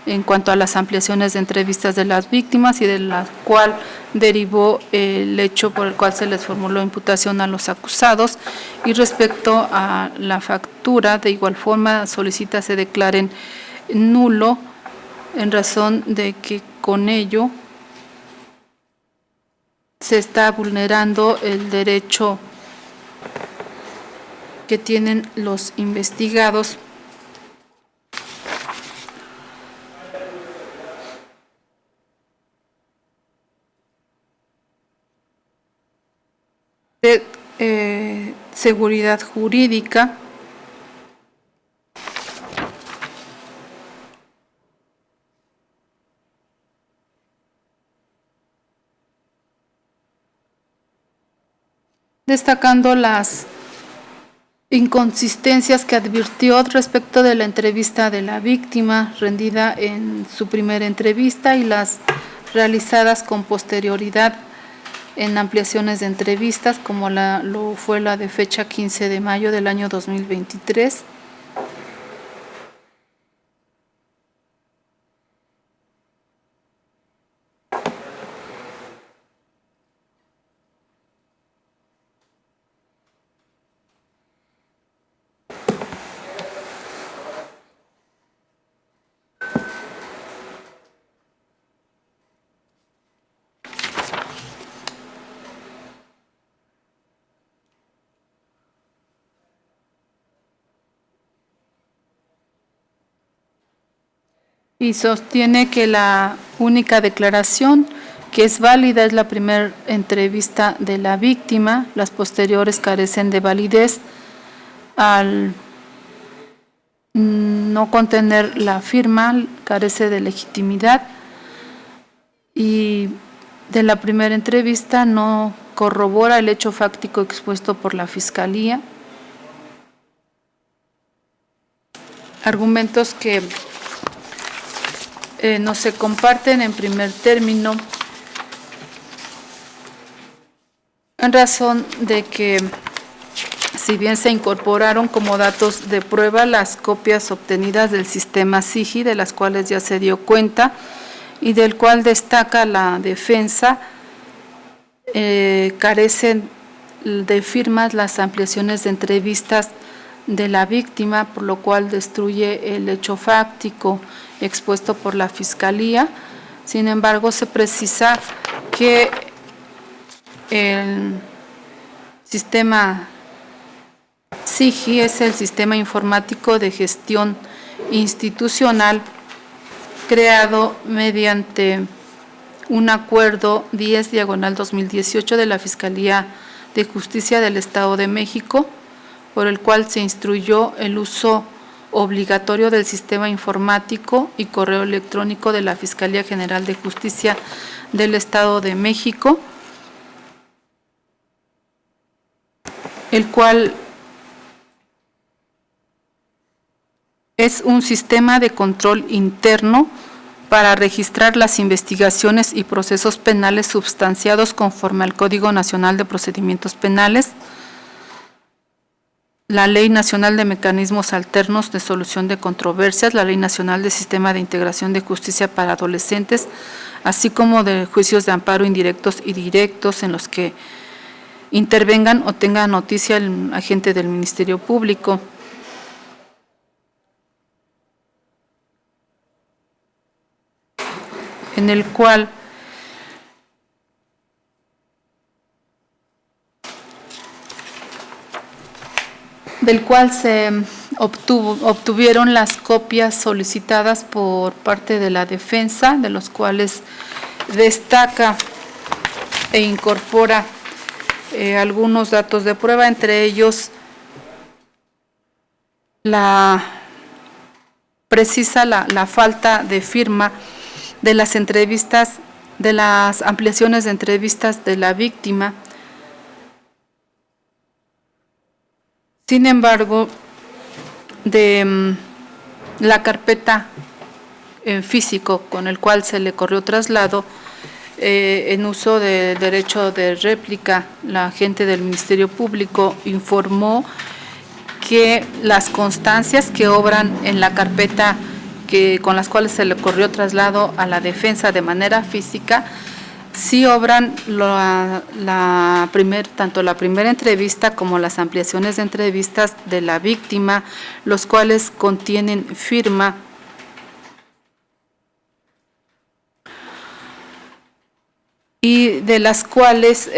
en cuanto a las ampliaciones de entrevistas de las víctimas y de la cual derivó el hecho por el cual se les formuló imputación a los acusados. Y respecto a la factura, de igual forma solicita se declaren nulo en razón de que con ello se está vulnerando el derecho que tienen los investigados de seguridad jurídica, destacando las inconsistencias que advirtió respecto de la entrevista de la víctima rendida en su primera entrevista y las realizadas con posterioridad en ampliaciones de entrevistas, como lo fue la de fecha 15 de mayo del año 2023. Y sostiene que la única declaración que es válida es la primera entrevista de la víctima, las posteriores carecen de validez al no contener la firma, carece de legitimidad, y de la primera entrevista no corrobora el hecho fáctico expuesto por la Fiscalía. Argumentos que no se comparten en primer término, en razón de que si bien se incorporaron como datos de prueba las copias obtenidas del sistema SIGI, de las cuales ya se dio cuenta y del cual destaca la defensa, carecen de firmas las ampliaciones de entrevistas de la víctima, por lo cual destruye el hecho fáctico expuesto por la Fiscalía. Sin embargo, se precisa que el sistema SIGI es el Sistema Informático de Gestión Institucional creado mediante un acuerdo 10/2018 de la Fiscalía de Justicia del Estado de México, por el cual se instruyó el uso obligatorio del sistema informático y correo electrónico de la Fiscalía General de Justicia del Estado de México, el cual es un sistema de control interno para registrar las investigaciones y procesos penales substanciados conforme al Código Nacional de Procedimientos Penales, la Ley Nacional de Mecanismos Alternos de Solución de Controversias, la Ley Nacional de Sistema de Integración de Justicia para Adolescentes, así como de juicios de amparo indirectos y directos en los que intervengan o tenga noticia el agente del Ministerio Público. en el cual se obtuvieron las copias solicitadas por parte de la defensa, de los cuales destaca e incorpora algunos datos de prueba, entre ellos precisa la falta de firma de las entrevistas, de las ampliaciones de entrevistas de la víctima. Sin embargo, de la carpeta en físico con el cual se le corrió traslado, en uso de derecho de réplica, la agente del Ministerio Público informó que las constancias que obran en la carpeta con las cuales se le corrió traslado a la defensa de manera física, sí obran tanto la primera entrevista como las ampliaciones de entrevistas de la víctima, los cuales contienen firma y de las cuales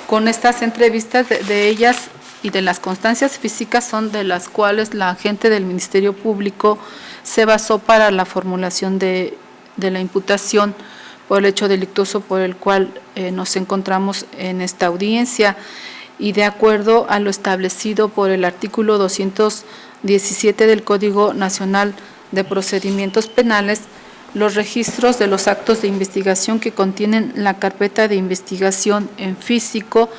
con estas entrevistas de ellas y de las constancias físicas son de las cuales la agente del Ministerio Público se basó para la formulación de la imputación por el hecho delictuoso por el cual nos encontramos en esta audiencia, y de acuerdo a lo establecido por el artículo 217 del Código Nacional de Procedimientos Penales, los registros de los actos de investigación que contienen la carpeta de investigación en físico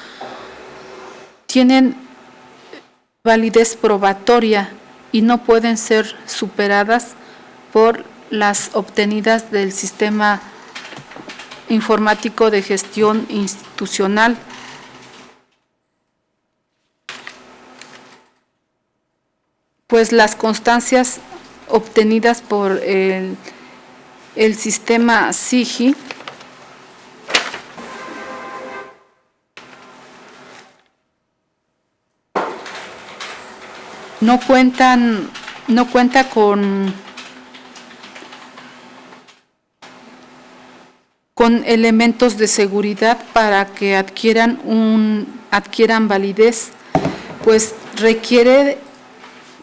tienen validez probatoria y no pueden ser superadas por las obtenidas del Sistema Informático de Gestión Institucional. Pues las constancias obtenidas por el sistema SIGI no cuenta con elementos de seguridad para que adquieran validez, pues requiere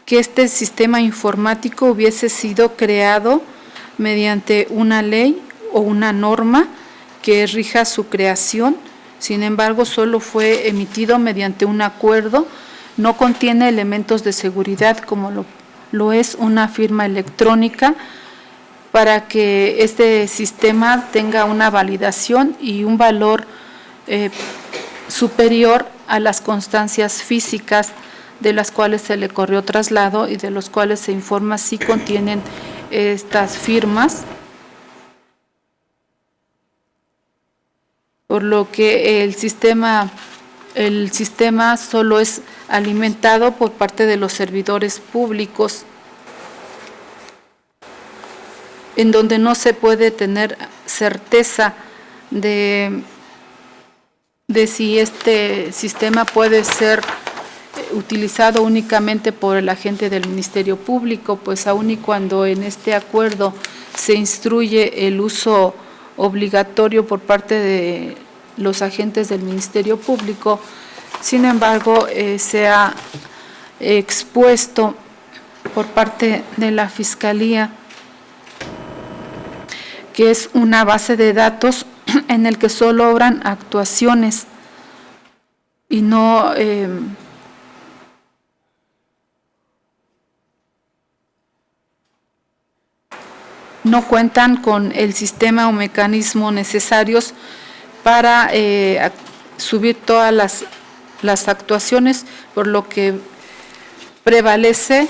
que este sistema informático hubiese sido creado mediante una ley o una norma que rija su creación. Sin embargo, solo fue emitido mediante un acuerdo, no contiene elementos de seguridad como lo es una firma electrónica, para que este sistema tenga una validación y un valor superior a las constancias físicas de las cuales se le corrió traslado y de los cuales se informa si contienen estas firmas, por lo que el sistema solo es alimentado por parte de los servidores públicos, en donde no se puede tener certeza de si este sistema puede ser utilizado únicamente por el agente del Ministerio Público, pues aun y cuando en este acuerdo se instruye el uso obligatorio por parte de los agentes del Ministerio Público, sin embargo se ha expuesto por parte de la Fiscalía que es una base de datos en el que solo obran actuaciones y no cuentan con el sistema o mecanismo necesarios para subir todas las actuaciones, por lo que prevalece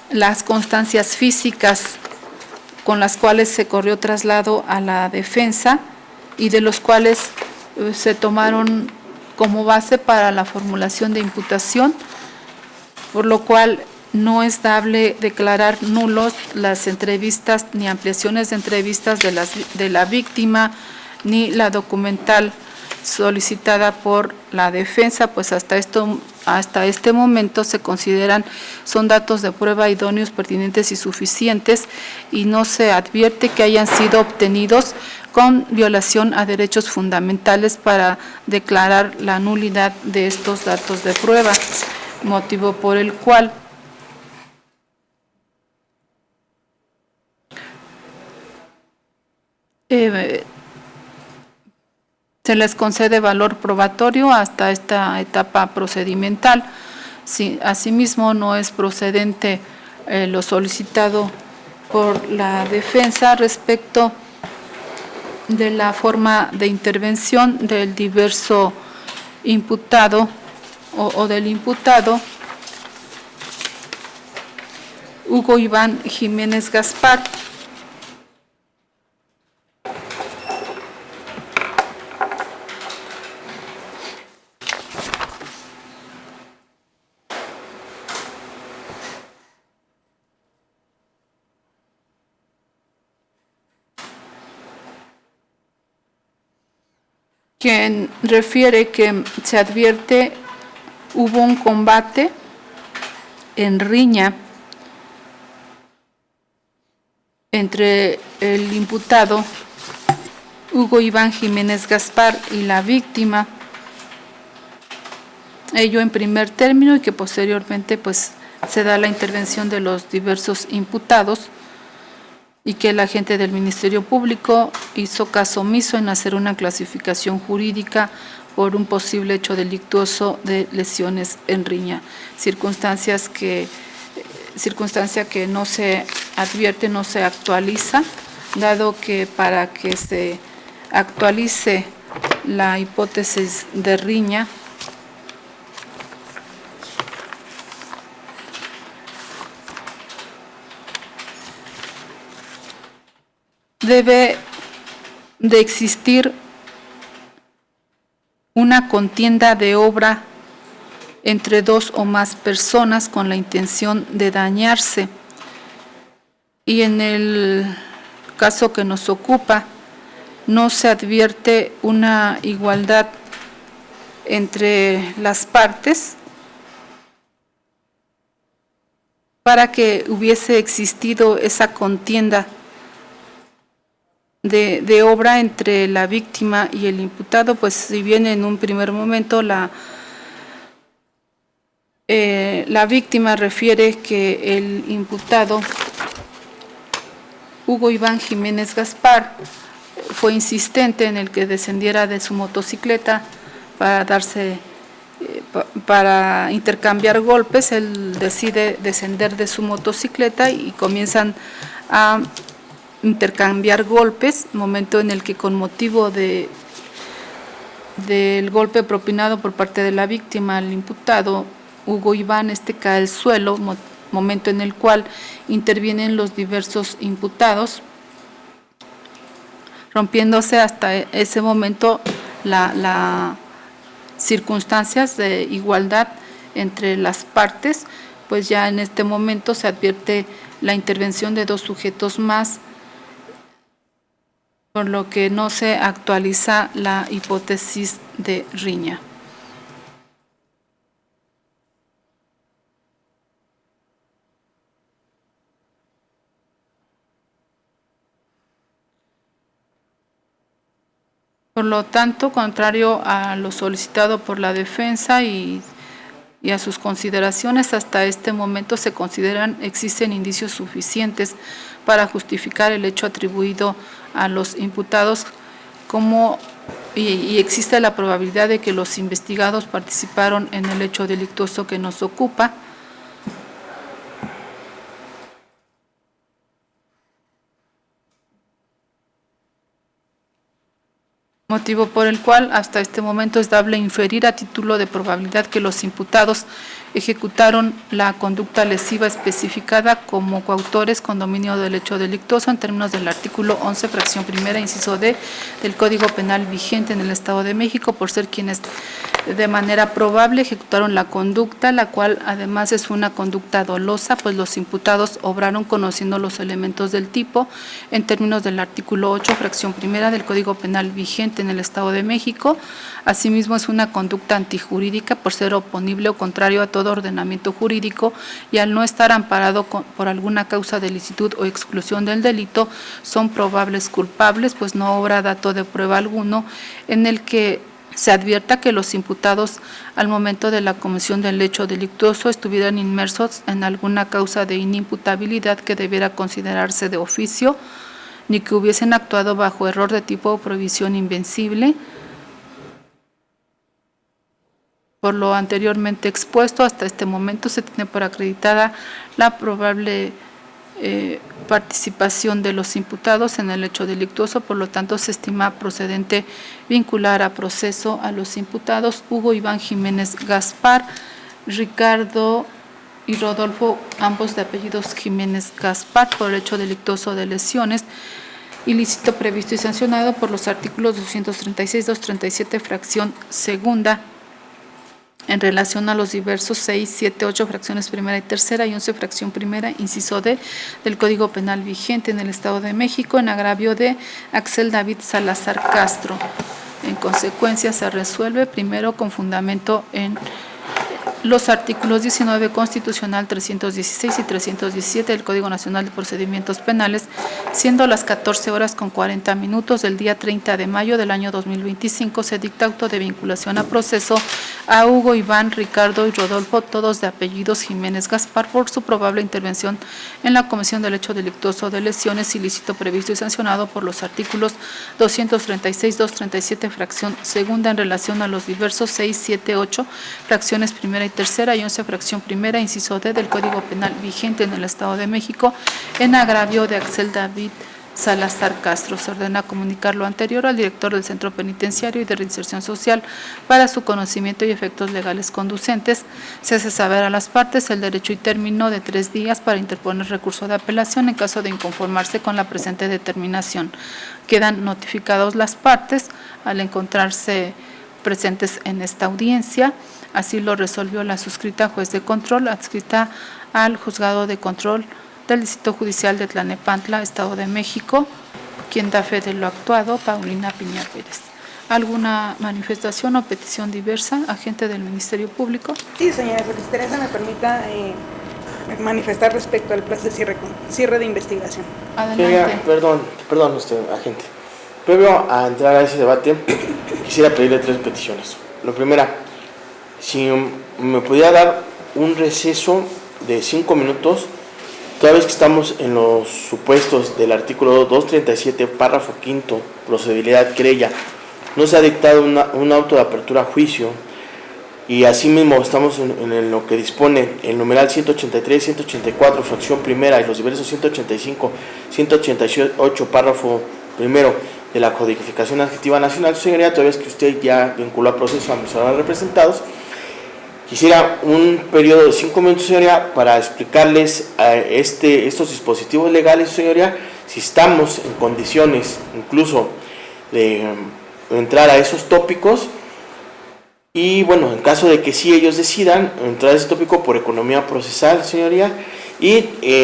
las constancias físicas con las cuales se corrió traslado a la defensa y de los cuales se tomaron como base para la formulación de imputación, por lo cual no es dable declarar nulos las entrevistas ni ampliaciones de entrevistas de la víctima ni la documental solicitada por la defensa, pues hasta hasta este momento se consideran son datos de prueba idóneos, pertinentes y suficientes, y no se advierte que hayan sido obtenidos con violación a derechos fundamentales para declarar la nulidad de estos datos de prueba, motivo por el cual se les concede valor probatorio hasta esta etapa procedimental. Asimismo, no es procedente lo solicitado por la defensa respecto de la forma de intervención del diverso imputado o del imputado Hugo Iván Jiménez Gaspar, quien refiere que se advierte hubo un combate en riña entre el imputado Hugo Iván Jiménez Gaspar y la víctima, ello en primer término, y que posteriormente pues se da la intervención de los diversos imputados, y que el agente del Ministerio Público hizo caso omiso en hacer una clasificación jurídica por un posible hecho delictuoso de lesiones en riña, circunstancia que no se advierte, no se actualiza, dado que para que se actualice la hipótesis de riña, debe de existir una contienda de obra entre dos o más personas con la intención de dañarse. Y en el caso que nos ocupa, no se advierte una igualdad entre las partes para que hubiese existido esa contienda de obra entre la víctima y el imputado. Pues si bien en un primer momento la víctima refiere que el imputado Hugo Iván Jiménez Gaspar fue insistente en el que descendiera de su motocicleta para intercambiar golpes, él decide descender de su motocicleta y comienzan a intercambiar golpes, momento en el que con motivo del golpe propinado por parte de la víctima al imputado Hugo Iván, cae al suelo, momento en el cual intervienen los diversos imputados, rompiéndose hasta ese momento las circunstancias de igualdad entre las partes. Pues ya en este momento se advierte la intervención de dos sujetos más, por lo que no se actualiza la hipótesis de riña. Por lo tanto, contrario a lo solicitado por la defensa y a sus consideraciones, hasta este momento existen indicios suficientes para justificar el hecho atribuido a los imputados, y existe la probabilidad de que los investigados participaron en el hecho delictuoso que nos ocupa. Motivo por el cual hasta este momento es dable inferir a título de probabilidad que los imputados ejecutaron la conducta lesiva especificada como coautores con dominio del hecho delictuoso en términos del artículo 11, fracción primera, inciso D, del Código Penal vigente en el Estado de México, por ser quienes de manera probable ejecutaron la conducta, la cual además es una conducta dolosa, pues los imputados obraron conociendo los elementos del tipo en términos del artículo 8, fracción primera del Código Penal vigente en el Estado de México. Asimismo, es una conducta antijurídica por ser oponible o contrario a todo ordenamiento jurídico y al no estar amparado por alguna causa de licitud o exclusión del delito, son probables culpables, pues no obra dato de prueba alguno en el que se advierta que los imputados al momento de la comisión del hecho delictuoso estuvieran inmersos en alguna causa de inimputabilidad que debiera considerarse de oficio, ni que hubiesen actuado bajo error de tipo o prohibición invencible. Por lo anteriormente expuesto, hasta este momento se tiene por acreditada la probable participación de los imputados en el hecho delictuoso, por lo tanto se estima procedente vincular a proceso a los imputados Hugo Iván Jiménez Gaspar, Ricardo y Rodolfo, ambos de apellidos Jiménez Gaspar, por el hecho delictuoso de lesiones, ilícito previsto y sancionado por los artículos 236, 237, fracción segunda, en relación a los diversos 6, 7, 8 fracciones primera y tercera y 11 fracción primera, inciso D, del Código Penal vigente en el Estado de México, en agravio de Axel David Salazar Castro. En consecuencia, se resuelve primero con fundamento en los artículos 19 constitucional, 316 y 317 del Código Nacional de Procedimientos Penales, siendo las 14:40 del día 30 de mayo del año 2025, se dicta auto de vinculación a proceso a Hugo, Iván, Ricardo y Rodolfo, todos de apellidos Jiménez Gaspar, por su probable intervención en la comisión del hecho delictuoso de lesiones, ilícito previsto y sancionado por los artículos 236, 237, fracción segunda, en relación a los diversos 6, 7, 8 fracciones primera y tercera y 11 fracción primera, inciso D, del Código Penal vigente en el Estado de México, en agravio de Axel David Salazar Castro. Se ordena comunicar lo anterior al director del Centro Penitenciario y de Reinserción Social para su conocimiento y efectos legales conducentes. Se hace saber a las partes el derecho y término de 3 días para interponer recurso de apelación en caso de inconformarse con la presente determinación. Quedan notificados las partes al encontrarse presentes en esta audiencia. Así lo resolvió la suscrita juez de control, adscrita al Juzgado de Control del Distrito Judicial de Tlalnepantla, Estado de México, quien da fe de lo actuado, Paulina Piña Pérez. ¿Alguna manifestación o petición diversa, agente del Ministerio Público? Sí, señora Teresa, me permita manifestar respecto al plazo de cierre de investigación. Adelante. Perdón, agente. Previo a entrar a ese debate, quisiera pedirle 3 peticiones. La primera, si me pudiera dar un receso de 5 minutos, toda vez que estamos en los supuestos del artículo 237, párrafo quinto, procedibilidad querella, no se ha dictado un auto de apertura a juicio, y asimismo estamos en lo que dispone el numeral 183, 184, fracción primera, y los diversos 185, 188, párrafo primero de la Codificación Adjetiva Nacional. Señoría, toda vez que usted ya vinculó a proceso a mis representados, quisiera un periodo de 5 minutos, señoría, para explicarles estos dispositivos legales, señoría, si estamos en condiciones incluso de entrar a esos tópicos, y bueno, en caso de que sí ellos decidan entrar a ese tópico por economía procesal, señoría, y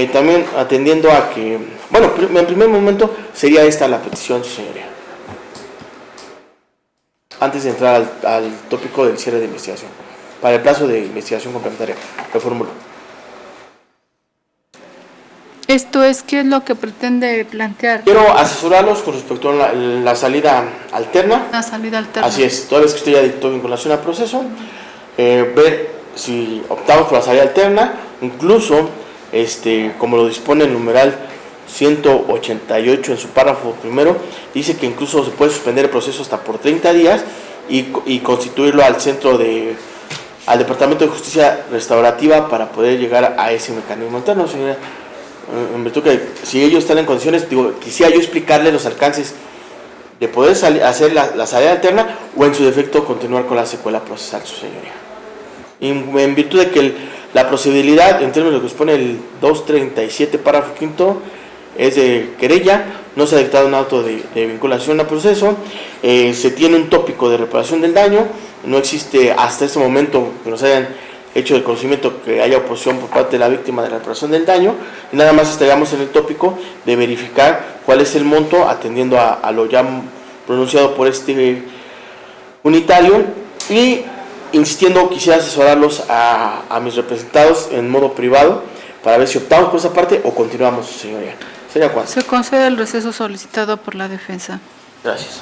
también atendiendo a que, bueno, en primer momento sería esta la petición, señoría, antes de entrar al tópico del cierre de investigación. Para el plazo de investigación complementaria, reformulo. Esto es, ¿qué es lo que pretende plantear? Quiero asesorarlos con respecto a la salida alterna. La salida alterna. Así es, toda vez que usted ya dictó vinculación al proceso, ver si optamos por la salida alterna, incluso, como lo dispone el numeral 188 en su párrafo primero, dice que incluso se puede suspender el proceso hasta por 30 días y constituirlo al Departamento de Justicia Restaurativa para poder llegar a ese mecanismo alterno, señora. En virtud que si ellos están en condiciones, quisiera yo explicarles los alcances de poder hacer la salida alterna o en su defecto continuar con la secuela procesal, su señoría. Y en virtud de que la procedibilidad, en términos de lo que expone el 237, párrafo quinto, es de querella, no se ha dictado un auto de vinculación al proceso, se tiene un tópico de reparación del daño, no existe hasta este momento que nos hayan hecho el conocimiento que haya oposición por parte de la víctima de la reparación del daño, y nada más estaríamos en el tópico de verificar cuál es el monto atendiendo a lo ya pronunciado por este unitario, y insistiendo, quisiera asesorarlos a mis representados en modo privado para ver si optamos por esa parte o continuamos, señoría. ¿Sería cuánto? Se concede el receso solicitado por la defensa. Gracias.